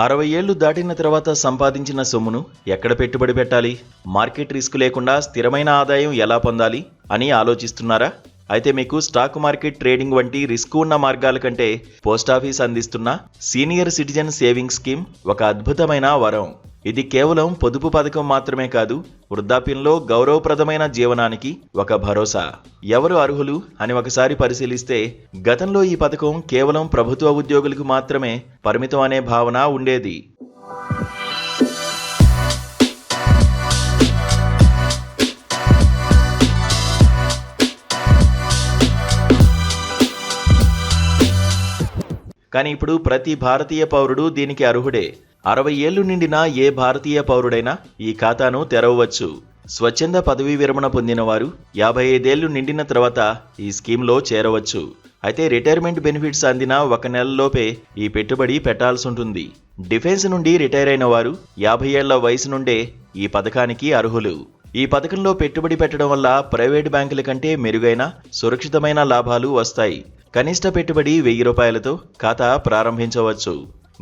60 ఏళ్లు దాటిన తర్వాత సంపాదించిన సొమ్మును ఎక్కడ పెట్టుబడి పెట్టాలి? మార్కెట్ రిస్క్ లేకుండా స్థిరమైన ఆదాయం ఎలా పొందాలి అని ఆలోచిస్తున్నారా? అయితే మీకు స్టాక్ మార్కెట్ ట్రేడింగ్ వంటి రిస్క్ ఉన్న మార్గాల కంటే పోస్టాఫీస్ అందిస్తున్న సీనియర్ సిటిజన్ సేవింగ్స్ స్కీమ్ ఒక అద్భుతమైన వరం. ఇది కేవలం పొదుపు పథకం మాత్రమే కాదు, వృద్ధాప్యంలో గౌరవప్రదమైన జీవనానికి ఒక భరోసా. ఎవరు అర్హులు అని ఒకసారి పరిశీలిస్తే గతంలో ఈ పథకం కేవలం ప్రభుత్వ ఉద్యోగులకు మాత్రమే పరిమితం అనే భావన ఉండేది. కానీ ఇప్పుడు ప్రతి భారతీయ పౌరుడు దీనికి అర్హుడే. 60 ఏళ్లు నిండిన ఏ భారతీయ పౌరుడైనా ఈ ఖాతాను తెరవవచ్చు. స్వచ్ఛంద పదవీ విరమణ పొందిన వారు 55 ఏళ్లు నిండిన తర్వాత ఈ స్కీమ్లో చేరవచ్చు. అయితే రిటైర్మెంట్ బెనిఫిట్స్ అందిన 1 నెలలోపే ఈ పెట్టుబడి పెట్టాల్సి ఉంటుంది. డిఫెన్స్ నుండి రిటైర్ అయిన వారు 50 ఏళ్ల వయసు నుండే ఈ పథకానికి అర్హులు. ఈ పథకంలో పెట్టుబడి పెట్టడం వల్ల ప్రైవేట్ బ్యాంకుల కంటే మెరుగైన, సురక్షితమైన లాభాలు వస్తాయి. కనిష్ట పెట్టుబడి 1000 రూపాయలతో ఖాతా ప్రారంభించవచ్చు.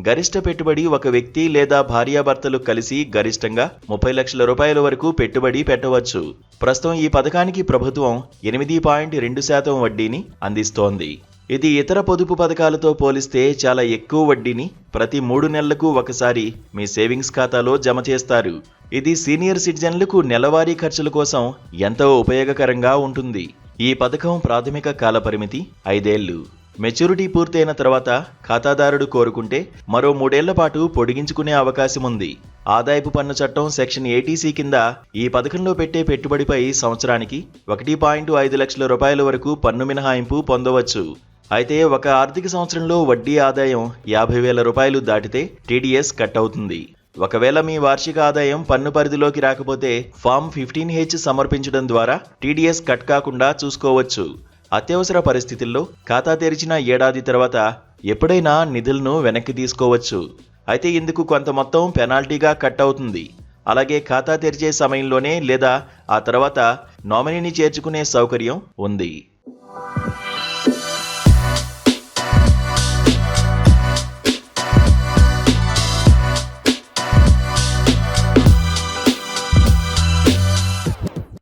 గరిష్ట పెట్టుబడి ఒక వ్యక్తి లేదా భార్యాభర్తలు కలిసి గరిష్టంగా 30 లక్షల రూపాయల వరకు పెట్టుబడి పెట్టవచ్చు. ప్రస్తుతం ఈ పథకానికి ప్రభుత్వం 8.2% వడ్డీని అందిస్తోంది. ఇది ఇతర పొదుపు పథకాలతో పోలిస్తే చాలా ఎక్కువ వడ్డీని ప్రతి 3 నెలలకు ఒకసారి మీ సేవింగ్స్ ఖాతాలో జమ చేస్తారు. ఇది సీనియర్ సిటిజన్లకు నెలవారీ ఖర్చుల కోసం ఎంతో ఉపయోగకరంగా ఉంటుంది. ఈ పథకం ప్రాథమిక కాలపరిమితి 5 ఏళ్లు. మెచ్యూరిటీ పూర్తయిన తర్వాత ఖాతాదారుడు కోరుకుంటే మరో 3 ఏళ్ల పాటు పొడిగించుకునే అవకాశం ఉంది. ఆదాయపు పన్ను చట్టం సెక్షన్ 80C కింద ఈ పథకంలో పెట్టే పెట్టుబడిపై సంవత్సరానికి 1.5 లక్షల రూపాయల వరకు పన్ను మినహాయింపు పొందవచ్చు. అయితే ఒక ఆర్థిక సంవత్సరంలో వడ్డీ ఆదాయం 50,000 రూపాయలు దాటితే TDS కట్ అవుతుంది. ఒకవేళ మీ వార్షిక ఆదాయం పన్ను పరిధిలోకి రాకపోతే ఫామ్ 15H సమర్పించడం ద్వారా TDS కట్ కాకుండా చూసుకోవచ్చు. అత్యవసర పరిస్థితుల్లో ఖాతా తెరిచిన ఏడాది తర్వాత ఎప్పుడైనా నిధులను వెనక్కి తీసుకోవచ్చు. అయితే ఇందుకు కొంత మొత్తం పెనాల్టీగా కట్ అవుతుంది. అలాగే ఖాతా తెరిచే సమయంలోనే లేదా ఆ తర్వాత నామినీని చేర్చుకునే సౌకర్యం ఉంది.